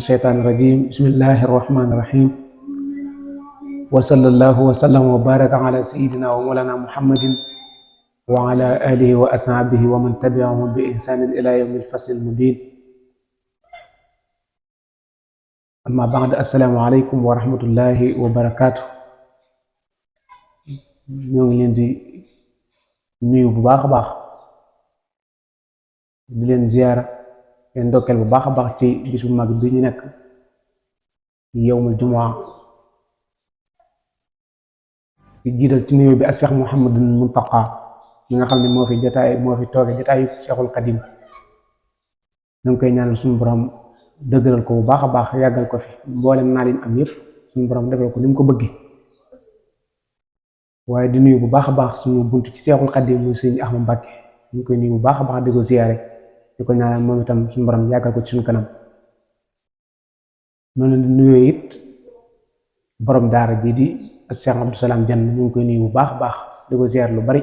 الشيطان الرجيم بسم الله الرحمن الرحيم وصلى الله وسلم وبارك على سيدنا ومولانا محمد وعلى آله وأصحابه ومن تبعهم بإحسان إلى يوم الفصل المبين أما بعد السلام عليكم ورحمة الله وبركاته ñoo ngi leen di nuyu bu baax a baax di leen ziyaara leen ndokkeel bu baax a baax ci bis bu mag bi ñu nekk yawmul jumaa di jiital ci nuyoo bi ak Cheikh Mouhamadul Muntaqa mi nga xam ne moo fi tooge jataayu Cheikhul Xadim ñu ngi koy ñaanal suñu borom dëgëral ko bu baax a baax yàggal ko fi mboolem naa lim am yépp suñu borom defal ko ni mu ko bëggee waaye di nuyu bu baax a baax suñu buntu ci Cheikhul Xadim muy Sëriñ Ahmadu Mbàkke ñu ngi koy nuyu bu baax a baax di ko ziyaare di ko ñaanal moom itam suñu borom yàggal ko ci suñu kanam noonu di nuyoo it borom daara ji di Cheikh Abdou Salam Dieng ñu ngi koy nuyu bu baax a baax di ko ziyaar lu bari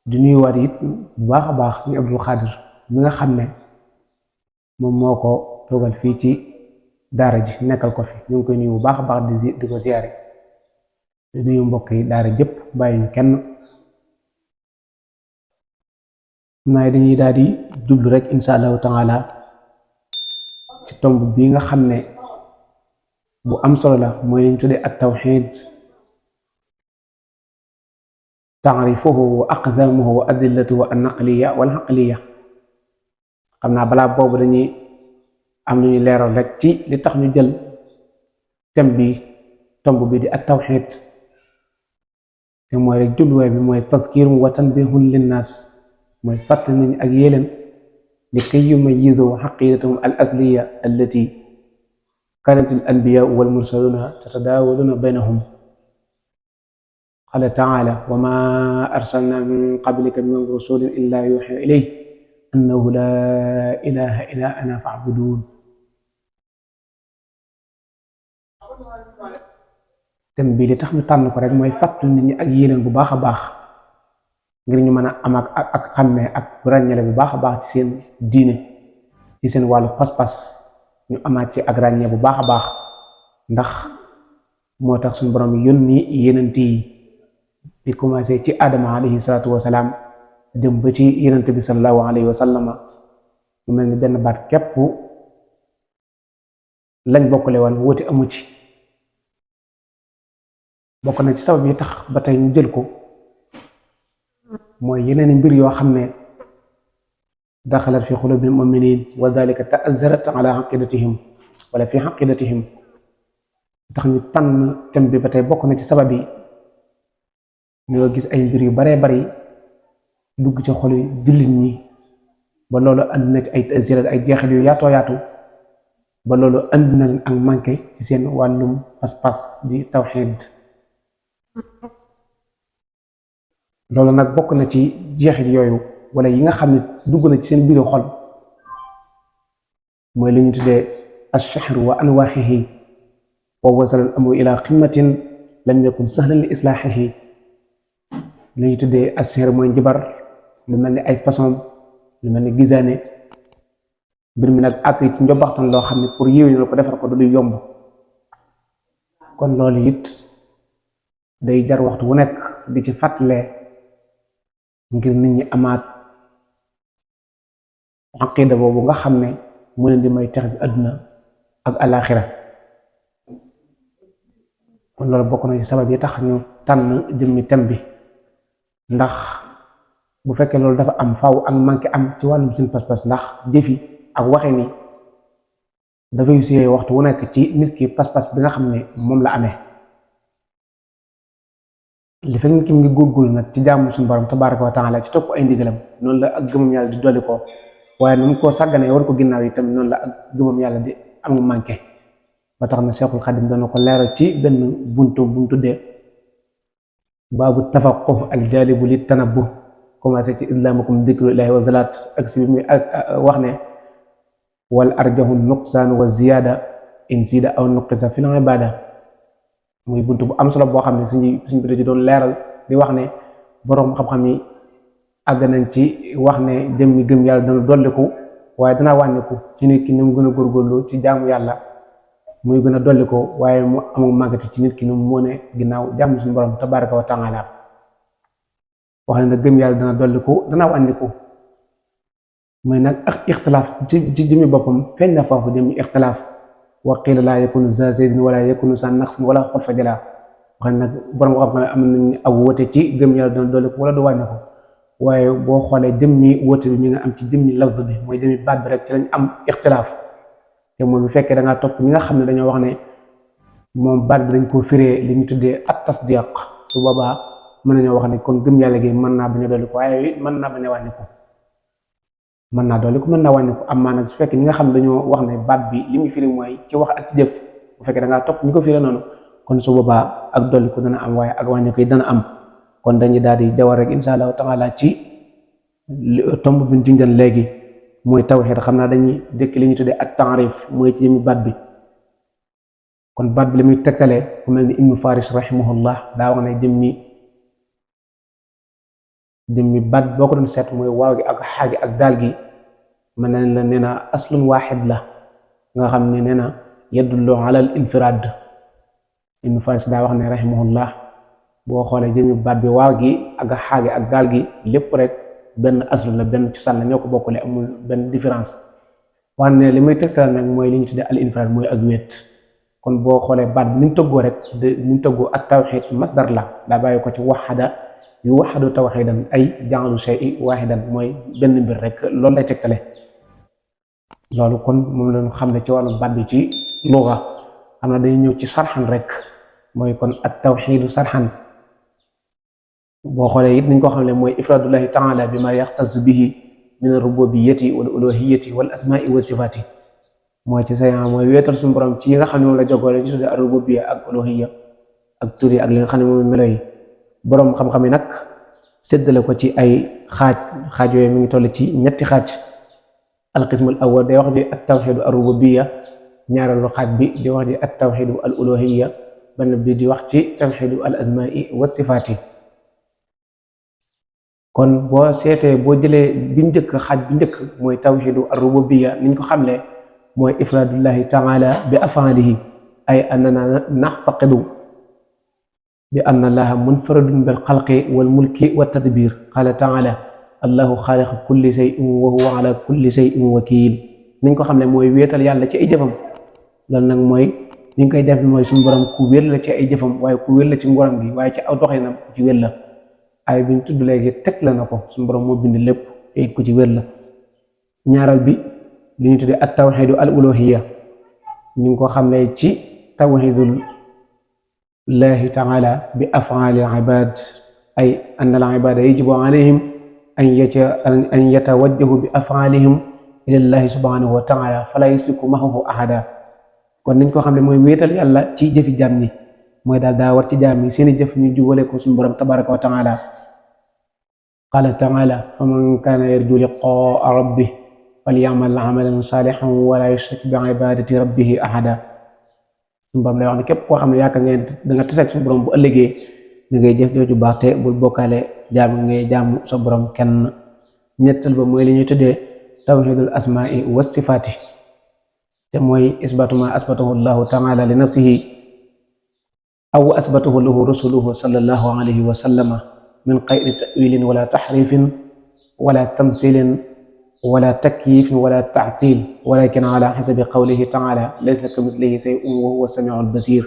di nuyuwaat it bu baax a baax suñu Abdul Xaadir mi nga xam ne moom moo ko toogal fii ci daara ji nekkal ko fi ñu ngi koy nuyu bu baax a baax di ko ziyaare di nuyu mbokk yi daara jëpp bàyyi ñu kenn may dañuy daal di jublu rek insha allahu taala ci tomb bi nga xam ne bu am solo la mooy liñ tuddee at tawxid taarifuhu wa aqsamuhu wa adillatuhu an naqliya wal xaqliya xam naa balaa boobu dañuy am lu ñuy leeral rek ci li tax ñu jël thème bi tomb bi di at tawxid te mooy rek jubluwaay bi mooy tazkirum wa tanbihun linnaas mooy fàttali nañu ak yéleen li kay yumayyizu xaqidatahum al asliya allati kanat al anbiya wal mursaluna tatadawaluna baynahum qala taala wa ma arsalna min qablika min rasulin illa yuxa ilayhi annahu la ilaha illa ana fa'budun thème bi li tax ñu tànn ko rek mooy fàttali nit ñi ak yéleen bu baax a baax ngir ñu mën a am ak xàmmee ak ràññale bu baax a baax ci seen diine ci seen wàllu pas-pas ñu amaat ci ak ràññee bu baax a baax ndax moo tax suñu borom yónni yenent yi di commencé ci Adama alayhi salaatu wasalaam jëm ba ci yenent bi sallallahu alayhi wa sallama mu mel ni benn baat képp lañ bokkale woon wóote amu ci bokk na ci sabab yi tax ba tey ñu jël ko mooy yeneeni mbir yoo xam ne daxalat fi xulubil muminin wa dalika ta'azzarat ala aqidatihim wala fi aqidatihim tax ñu tànn thème bi ba tey bokk na ci sabab yi ñoo gis ay mbir yu baree bari dugg ci xolu jullit ñi ba loolu andi na ci ay ta'azzarat ay jeexit yu yaatoo yaatu ba loolu andi na leen ak manqué ci seen wàllum pas-pas di tawxid loolu nag bokk na ci jeexit yooyu wala yi nga xam ne dugg na ci seen biiru xol mooy li ñu tuddee ash-shahr wa anwaaxihi wa wasala al amru ila qimmatin lam yakun sahlan li islaaxihi li ñu tuddee ash-shahr mooy njibar lu mel ni ay façon lu mel ni gisaane mbir mi nag àgg ci njobaxtan loo xam ne pour yéwénal ko defar ko du luy yomb kon loolu it day jar waxtu wu nekk di ci fàttale ngir nit ñi amaat aqida boobu nga xam ne mu leen di may tex bi àdduna ak alaxira kon loolu bokk na ci sabab yi tax ñu tànn jëmmi thème bi ndax bu fekkee loolu dafa am faaw ak manqué am ci wàllum seen pas-pas ndax jëfi ak waxe ni dafay suyee waxtu wu nekk ci nit ki pas-pas bi nga xam ne moom la amee li fekk nit ki mu ngi góorgóorlu nag ci jaamu suñu borom tabaraka wa taala ci topp ay ndigalam noonu la ak gëmam yàlla di dolli ko waaye nu mu koo sàgganee war ko ginnaaw yi tamit noonu la ak gëmam yàlla di am manqué ba tax na Seexul Xadim dana ko leeral ci benn buntu bu mu tuddee baabu tafaqquh al jaalibu li tanabbuh commencé ci idlaamukum dikru ilaahi wa zalaat ak si bi muy ak wax ne wal arjahu nuqsaan wa ziyaada in siida aw nuqisa fil ibaada muy buntu bu am solo boo xam ne suñ bi doon leeral di wax ne boroom xam-xam yi àgg nañ ci wax ne jëmmi gëm yàlla dana dolliku waaye dana wàññiku ci nit ki ni mu gën a góorgóorlu ci jaamu yàlla muy gën a dolli ko waaye mu amul màggati ci nit ki ni mu mone ginnaaw jaamu suñu borom tabaraka wa taala wax ne nag gëm yàlla dana dolli ko dana wàññiku mooy nag ak ixtilaaf ci jëmmi boppam feeñ na foofu jëmmi ixtilaaf wa qiila laa yakunu za zaydin wala yakunu sa naqsin wala xol fa jala wax ne nag borom xam-xam am nañ aw woote ci gëm yàlla dana dolli ko wala du wàññiku waaye boo xoolee jëmmi woote bi mi nga am ci jëmmi lafz bi mooy jëmmi baat bi rek ci lañ am ixtilaaf te mooy bu fekkee da ngaa topp ñi nga xam ne dañoo wax ne moom baat bi dañ koo firee li ñu tuddee at tasdiq su boobaa mën nañoo wax ne kon gëm yàlla gi mën naa bañ a dolli ko waaye mën naa bañ a wàññi ko mën naa dolli ko mën naa wàññi ko am maa nag su fekkee ñi nga xam ne dañoo wax ne baat bi li muy firi mooy ci wax ak ci jëf bu fekkee da ngaa topp ñi ko firee noonu kon su boobaa ak dolli ko dana am waaye ak wàññi ko dana am kon dañuy daal di jawar rek insha allahu taala ci tomb bi ñu junjan léegi mooy tawxiid xam naa dañuy dëkk li ñu tuddee ak taarif mooy ci jëmi baat bi kon baat bi li muy tekkale ku mel ni ibnu faris rahimahullah daa wax ne jëmmi baat boo ko doon seet mooy waaw gi ak xaa gi ak daal gi mën nañ la nee na aslun waaxid la nga xam ne nee na yadullu ala al infiraad ibnu faris daa wax ne rahimahullah boo xoolee jëmmi baat bi waaw gi ak xaa gi ak daal gi lépp rek benn aslu la benn cosaan la ñoo ko bokkule amul benn différence wax ne li muy tegtal nag mooy li ñu tuddee al infiraad mooy ak wéet kon boo xoolee baat bi ni mu tëggoo rek ni mu tëggoo ak tawxiid masdar la daa bàyyi ko ci waxada yu waxadu tawxiidan ay ja'alu shay'i waaxidan mooy benn mbir rek loolu lay tegtale loolu kon moom la ñu xam ne ci wàllu baat bi ci luga xam na dañuy ñëw ci sarxan rek mooy kon at tawxiidu sarxan boo xoolee it niñ ko xam ne mooy ifraadullahi taala bi ma yaxtasu bihi min ar-rububiyyati wal uluhiyyati wal asmaai wa sifaati mooy ci sayan mooy wéetal suñu borom ci yi nga xam ne moom la jogoole ci tudde ar-rububiyya ak uluhiyya ak tur yi ak li nga xam ne moom melo yi boroom xam-xam yi nag séddale ko ci ay xaaj yooyu mi ngi toll ci ñetti xaaj alqismul awwal day wax di at tawxidu ar-rububiyya ñaareelu xaaj bi di wax di at tawxidu al uluhiyya benn bi di wax ci tawxidu al asmaai wa sifaati kon boo seetee boo jëlee bi njëkk xaaj bi njëkk mooy tawxidu ar-rububiyya niñ ko xamle mooy ifraadullahi taala bi afaalihi ay annana nactaqidu bi anna allaha munfaridun bil xalqi wal mulki wa tadbir qaala taala allahu xaaliqu kulli shay'in wa huwa ala kulli shay'in wakiil niñ ko xamle mooy wéetal yàlla ci ay jëfam loolu nag mooy ni ñu koy def mooy suñu borom ku wér la ci ay jëfam waaye ku wér la ci ngoram gi waaye ci aw doxinam ku ci wér la ay bi ñu tudd léegi teg la na ko suñu borom moo bind lépp te it ku ci wér la ñaaral bi li ñu tuddee at tawxidu al uluhiyya ñu ngi ko xam ne ci tawxidul lahi taala bi afaali al ibad ay anna al ibada yajibu alayhim an yatawajjahu bi afaalihim ila llahi subhanahu wa taala fala yusiku mahahu ahada kon niñ ko xam ne mooy wéetal yàlla ci jëfi jaam ñi mooy daal daa war ci jaam ñi seeni jëf ñu jubale ko suñu borom tabaraka wa taala qala taala faman kaana yarju liqaa rabbih falyamal amalan salihan wala yushrik bi ibadati rabbihi ahada suñu borom lay wax ne képp koo xam ne yaakaar ngeen da nga taseeg suñu borom bu ëllëgee ni ngay jëf jooju baax te bul bokkaale jaamu ngay jaamu sa borom kenn ñettal ba mooy li ñuy tuddee tawxidul asmaai wa sifaati te mooy isbatu ma asbatahu llahu taala li nafsihi aw asbatahu lahu rasuluhu sallallahu alayhi wa sallama min xayri tawilin wala taxrifin wala tamsilin wala takyifin wala taatil walakin ala xasabi qawlihi taala laysa ka mislihi shay'un wa huwa samiul basir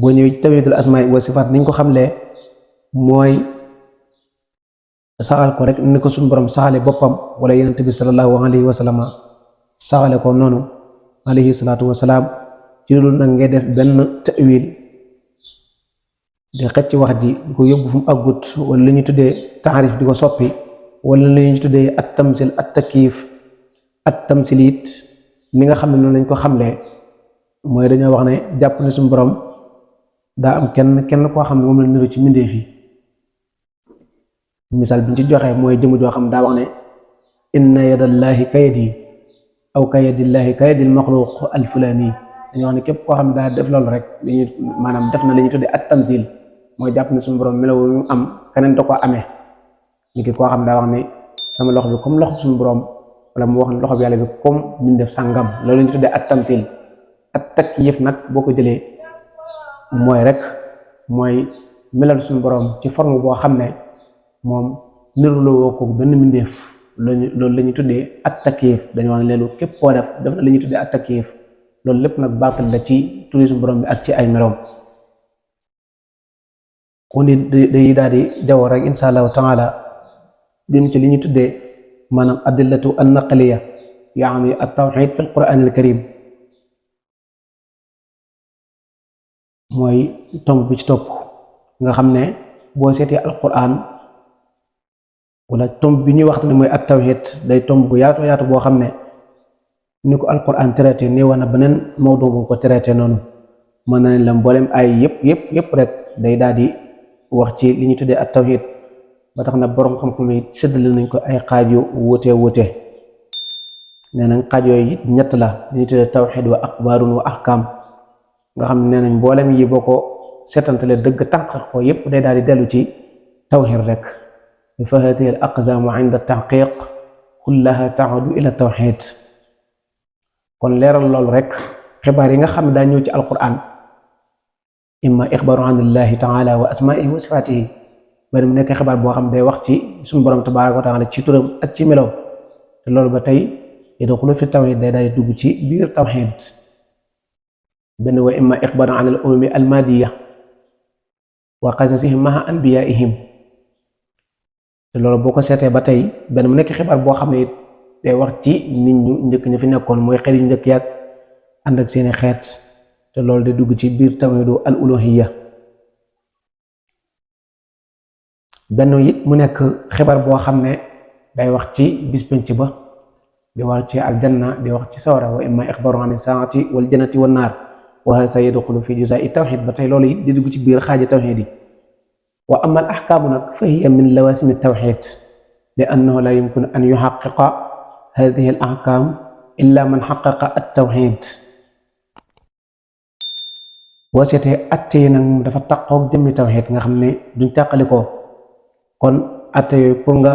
boo ñëwee ci tawhidul asmaa wa sifaat niñ ko xamlee mooy saxal ko rek ni ko suñu borom saxale boppam wala yonent bi sallallahu alayhi wa sallam saxale ko noonu alayhi salaatu wa salaam ci loolu nag ngay def benn tawil di xëcc wax ji di ko yóbbu fu mu àggut wala li ñu tuddee taarif di ko soppi wala li ñu tuddee at tamsil at takiif at tamsilit ni nga xam ne noonu lañ ko xamlee mooy dañoo wax ne jàpp ne suñu borom daa am kenn koo xam ne moom la niru ci mbindeef yi misaal bi ñu ci joxee mooy jëmm joo xam daa wax ne inna yadallahi kayadi aw kayadillahi kayadil maxluq al fulani dañoo wax ne képp koo xam ne daa def loolu rek dañu maanaam def na li ñu tuddee at tamsil mooy jàpp ne suñu borom melaw mu am keneen da koo amee ni ki koo xam daa wax ne sama loxo bi comme loxo suñu borom wala mu wax loxo bi yàlla bi comme mbindeef sàngam loolu ñu tuddee at tamsil at takyif nag boo ko jëlee mooy rek mooy melal suñu borom ci forme boo xam ne moom niruloo ko benn mbindeef loolu la ñuy tuddee at takyif dañu wax ne leelu képp koo def na la ñuy tuddee at takyif loolu lépp nag baatal la ci turi suñu borom bi ak ci ay meloom kon day daal di jaw rek insha allahu taala jëm ci li ñuy tuddee maanaam adillatu an naqliya yaani at tawxid fi al quran al karim mooy tomb bi ci topp nga xam ne boo seetee alquran wala tomb bi ñuy waxtaane mooy at tawxid day tomb bu yaatu boo xam ne ni ko alquran traité nii wana beneen mawdu bu ko traité noonu mën nañ la mboolem ay yëpp rek day daal di wax ci li ñu tuddee at tawxid ba tax na borom xam-xam yi séddale nañ ko ay xaaj yu wuute nee nañ xaaj yooyu it ñett la li ñu tuddee tawxid wa axbaarun wa ahkam nga xam ne nee nañ mboolem yi boo ko seetantale dëgg tànq ko yëpp day daal di dellu ci tawxid rek fa hadihi al aqdaamu inda tahqiq kullaha taaudu ila tawxid kon leeral loolu rek xibaar yi nga xam ne daa ñëw ci alquran imma ixbaaru an illahi taala wa asmaihi wa sifatihi bari mu nekk xibaar boo xam ne day wax ci suñu borom tabaraka wa taala ci turam ak ci meloom te loolu ba tey yadxulu fi tawxid day daal di dugg ci biir tawxid benn wa imma ixbaaru an al umami al madiya wa qasasihim maha anbiyaihim te loolu boo ko seetee ba tey benn mu nekk xibaar boo xam ne day wax ci nit ñu njëkk ña fi nekkoon mooy xeet yu njëkk yaag ànd ak seeni xeet te loolu day dugg ci biir tawxidu al uluhiyya benn it mu nekk xibaar boo xam ne day wax ci bis penc ba di wax ci aljanna di wax ci sawara wa imma ixbaru an saati wal jannati wan naar wa hasa yadxulu fi juzai tawxid ba tey loolu it di dugg ci biir xaaji tawxid yi wa ama al axkaamu nag fa hiya min lawasimi tawxid li annahu la yumkinu an yuxaqiqa hadihi al axkaam illa man xaqaqa at tawxid boo seetee atte yi nag moom dafa taqoog jëmmi tawxid nga xam ne duñ tàqalikoo kon atte yooyu pour nga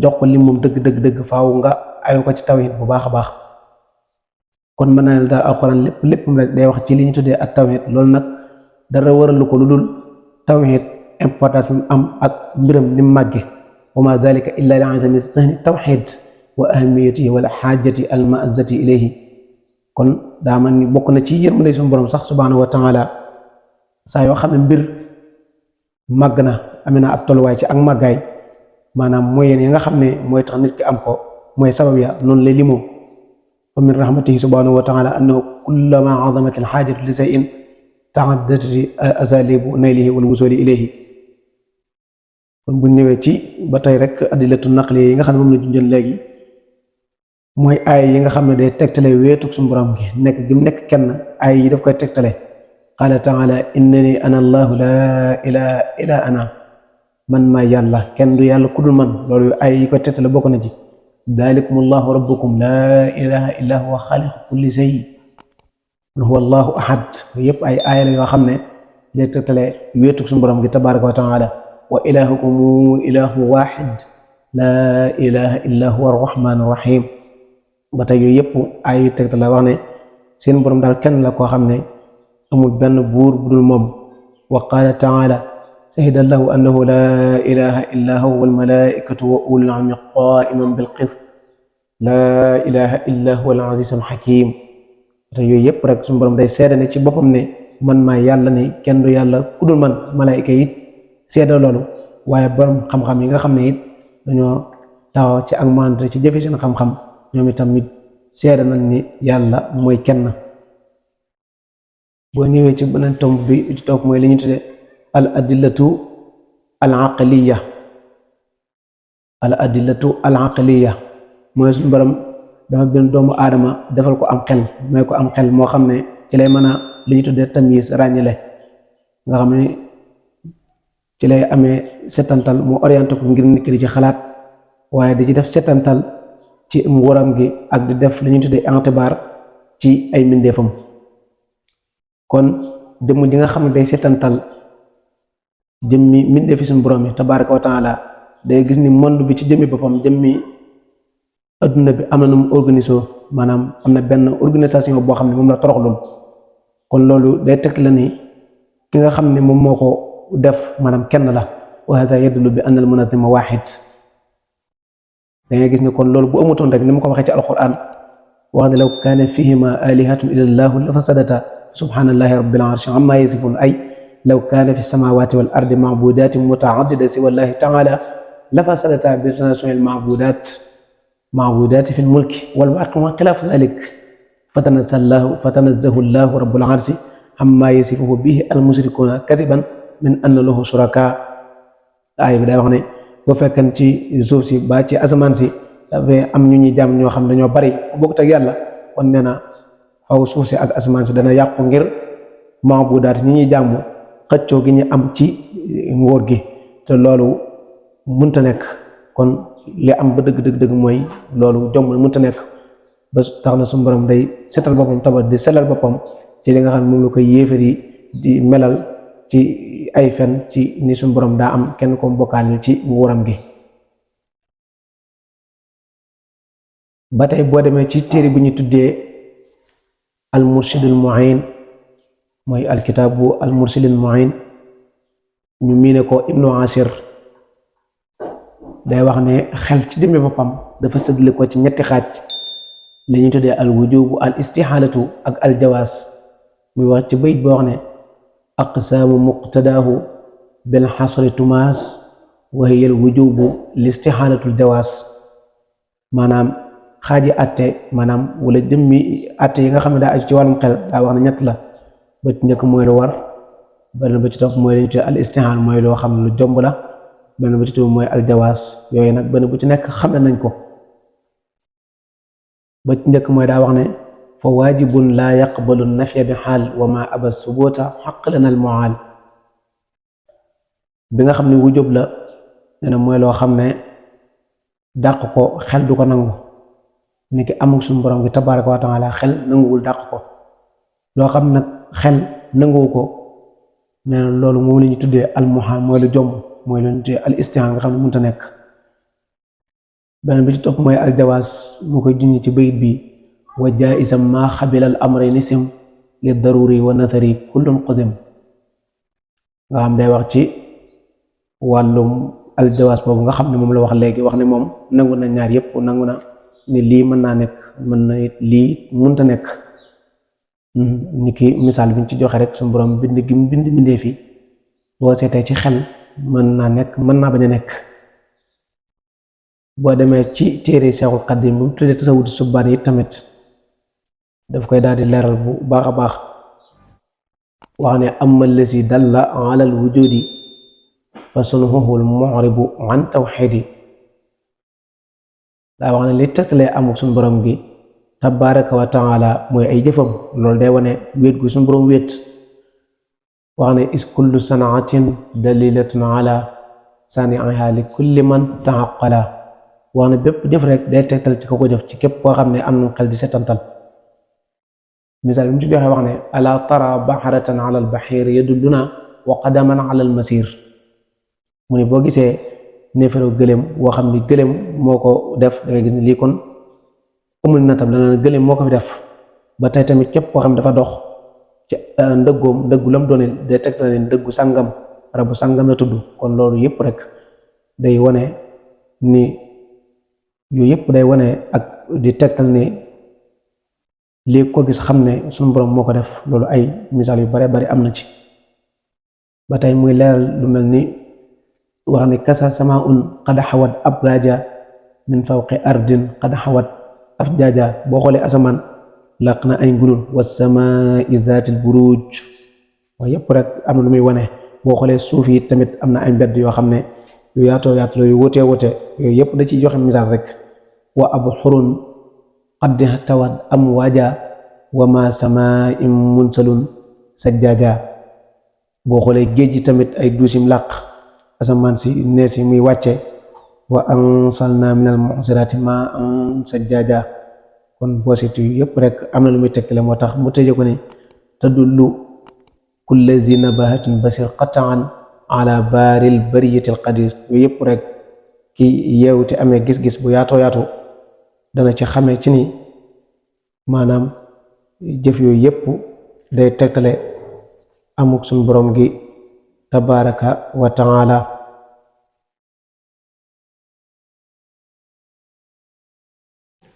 jox ko lim moom dëgg faaw nga ayu ko ci tawxid bu baax a baax kon mën naa ne daal alxuraan lépp rek day wax ci li ñu tuddee ak tawxid loolu nag dara waralu ko lu dul tawxid importance bi mu am ak mbiram ni mu màgge wa ma dalika illa li azami sahni tawxid wa ahamiyatihi wala xaajati al maazati ilayhi kon daa man ni bokk na ci yërmande suñu borom sax subhanahu wa taala saa yoo xam ne mbir màgg na amee na ab tolluwaay ci ak màggaay maanaam mooy yéen yi nga xam ne mooy tax nit ki am ko mooy sabab ya noonu lay limoo wa min rahmatihi subhanahu wa taala annahu kullama azamat al xaajatu li shay'in ta'addadat asalibu naylihi wal wusuli ilayhi kon bu ñëwee ci ba tey rek adillatu naqli yi nga xam ne moom la junjoon léegi mooy ay yi nga xam ne day tegtale wéetug suñu borom gi nekk gi mu nekk kenn ay yi daf koy tegtale qaala taala innani ana allahu laa ilaha illa ana man maa yàlla kenn du yàlla ku dul man loolu ay yi koy tegtale bokk na ci dalikum allahu rabbukum laa ilaha illa huwa xaaliqu kulli shay huwa allahu ahad yëpp ay aaya la yoo xam ne day tegtale wéetug suñu borom gi tabaraka wa taala wa ilahukum ilahu waxid laa ilaha illa huwa arrahman arrahim ba tey yooyu yëpp ay tegtal la wax ne seen borom daal kenn la koo xam ne amul benn buur bu dul moom wa qaala taala shahida allahu annahu laa ilaha illa huwa wal malaikatu wa ulul ilmi qaiman bil qist laa ilaha illa huwa al azizul hakim ba tey yooyu yëpp rek suñu borom day seede ne ci boppam ne man maa yàlla ne kenn du yàlla ku dul man malaayika it seede loolu waaye borom xam-xam yi nga xam ne it dañoo taxaw ci ak maante ci jëfe seen xam-xam ñoom itamit seede nañ ni yàlla mooy kenn boo ñëwee ci beneen tomb bi ci topp mooy li ñu tudde al adillatu al aqliya mooy suñu borom dafa benn doomu aadama defal ko am xel mooy ko am xel moo xam ne ci lay mën a li ñu tuddee tamyiz ràññale nga xam ne ci lay amee setantal mu orienté ko ngir nit ki di ci xalaat waaye di ci def setantal ci nguuram gi ak di def li ñu tuddee intibaar ci ay mbindeefam kon jëmm ji nga xam ne day setantal jëmmi mbindeefi suñu borom yi tabaraka wa taala day gis ni monde bi ci jëmmi boppam jëmmi adduna bi am na nu mu organisé maanaam am na benn organisation boo xam ne moom la toroxlul kon loolu day teg la ni ki nga xam ne moom moo ko def maanaam kenn la wa hada yadullu bi anna al munazima wahid da ngay gis ne kon loolu bu amutoon rek ni mu ko waxee ci alquran wax ne law kaana fihima alihatun illa allahu la fasadata subhanallahi rabbil arshi amma yasifun ay law kaana fi samawati wal ardi maabudatin mutaaddida siwa allahi taala la fasadata bi tanasuil maabudat fi lmulki walwaqi wa xilaafu zalik fatanazzahu allahu rabbul arshi amma yasifuhu bihi almushrikuna kadiban min anna lahu shuraka ay bi day wax ne bu fekkan ci suuf si ba ci asamaan si dafay am ñu ñuy jàmm ñoo xam dañoo bari bokkut ak yàlla kon nee na faw suuf si ak asamaan si dana yàqu ngir maabudaat ñi ñuy jàmm xëccoo gi ñu am ci ngóor gi te loolu mënta nekk kon li am ba dëgg mooy loolu jomb mënta nekk ba tax na suñu borom day setal boppam tabat di selal boppam ci li nga xam ne moom la koy yéefar yi di melal ci ay fen ci ni suñu borom daa am kenn ko bokkaalil ci nguuram gi ba tey boo demee ci téere bu ñu tuddee al murshidul mu'in mooy alkitaabu al murshidul mu'in ñu miine ko ibnu ashir day wax ne xel ci jëmmi boppam dafa sëddale ko ci ñetti xaaj li ñuy tuddee al wujubu al istixaalatu ak al jawaas muy wax ci bayit boo wax ne aqsaamu muqtadaahu bil xasri tumaas wa hiya al wujubu l istixaalatu al jawaas maanaam xaaji atte maanaam wala jëmmi atte yi nga xam ne daa aju ci wàllum xel daa wax ne ñett la ba ci njëkk mooy lu war benn ba ci topp mooy li ñuy tuddee al istixaal mooy loo xam ne lu jomb la benn bu ci tudd mooy aljawaas yooyu nag benn bu ci nekk xame nañ ko ba ci njëkk mooy daa wax ne fa waajibun laa yaqbalu nafya bi xaal wa ma aba subuta xaq lana al muaal bi nga xam ne wujub la nee na mooy loo xam ne dàq ko xel du ko nangu ni ki amul suñu borom gi tabaraka wa taala xel nanguwul dàq ko loo xam nag xel nanguwu ko nee na loolu moom la ñu tuddee al muaal mooy lu jomb mooy leen tuddee al istixaal nga xam ne mënta nekk beneen bi ci topp mooy al jawaas mu koy junñi ci bayit bi wa jaisam maa xabila al amrayni sim li daruri wa nathari kullun qudim nga xam day wax ci wàllum al jawaas boobu nga xam ne moom la wax léegi wax ne moom nangu na ñaar yépp nangu na ne lii mën naa nekk mën na lii mënta nekk ni ki misaal bi ñu ci joxe rek suñu borom bind gi mu bind bindee fi boo seetee ci xel mën naa nekk mën naa bañ a nekk boo demee ci téere Seexul Xadiim bu mu tuddee tasawudu subbaan yi tamit daf koy daal di leeral bu baax a baax wax ne amma lasi dalla ala al wujudi fa sunhuhu al mu'ribu an tawxidi daa wax ne li tëkkalee amuk suñu borom gi tabaraka wa taala mooy ay jëfam loolu day wane wéet gu suñu borom wéet wax ne is kullu sanaatin dalilatun ala sani'iha li kulli man taaqala wax ne bépp jëf rek day tegtal ci ko ko jëf ci képp koo xam ne am na xel di setantal misaal bi mu ci joxe wax ne ala tara baharatan ala al bahir yadulluna wa qadaman ala al masir mu ne boo gisee neefere gëléem woo xam ni gëléem moo ko def da ngay gis ne lii kon amul natam da nga gëléem moo ko fi def ba tey tamit képp koo xam ne dafa dox ci ndëggoom ndëggu lam doone day tegtal ne ndëggu sàngam rabu sàngam la tudd kon loolu yëpp rek day wane ni yooyu yëpp day wane ak di tegtal ni lii ko gis xam ne suñu borom moo ko def loolu ay misaal yu bare bari am na ci ba tey muy leeral lu mel ni wax ne kasa samaun qad xawat abraja min fawqi ardin qad xawat afjaja boo xoolee asamaan laq na ay ngulul wa samaa'i zaatil buruj waaye yëpp rek am na lu muy wane boo xoolee suuf yi tamit am na ay mbedd yoo xam ne yu yaatoo yaatu la yu wotee wote yooyu yëpp da ciy joxe misaal rek wa ab xurun qad tawat am waaja wa ma samaa'in munsalun sajjaja boo xoolee géej gi tamit ay duusim làq asamaan si nees yi muy wàcce wa ansalna minal mu'sirati ma'an sajjaja kon boo seetu yëpp rek am na lu muy tekkale moo tax mu tëje ko ne tadullu kulla zi nabahatin basir qataan ala baaril bariyatil qadir yooyu yëpp rek ki yeewu te amee gis-gis bu yaatoo yaatu dana ci xamee ci ni maanaam jëf yooyu yépp day tegtale amuk suñu borom gi tabaraka wa taala.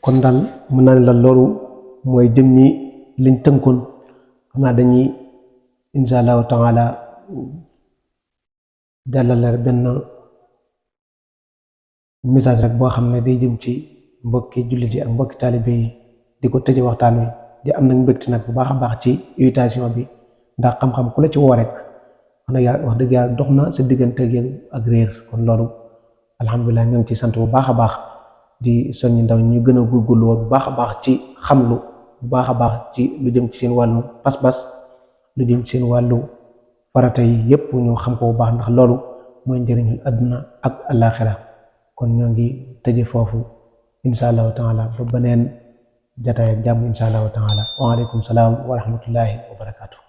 kon daal mën naa ne la loolu mooy jëmmi liñ tënkoon. xam naa dañuy insha allahu taala jàllale benn message rek boo xam ne day jëm ci mbokki jullit yi ak mbokki taalibe yi di ko tëje waxtaan wi. di am nag mbégte nag bu baax a baax ci invitation bi, ndax xam-xam ku la ci woo rek wax dëgg yàlla dox na sa diggante ak réer. kon loolu alhamdulilah ñoo ngi ci sant bu baax a baax di soññi ndaw ñu gën a góorgóorlu woon bu baax a baax ci xamlu bu baax a baax ci lu jëm ci seen wàllu pas-pas, lu jëm ci seen wàllu farata yi yépp ñu xam ko bu baax, ndax loolu mooy njëriñu àdduna ak àllaaxira. kon ñoo ngi tëje foofu insha allahu taala ba beneen jataay ak jàmm insha allahu taala. wa aleykum salaam wa rahmatullahi wa barakaatu.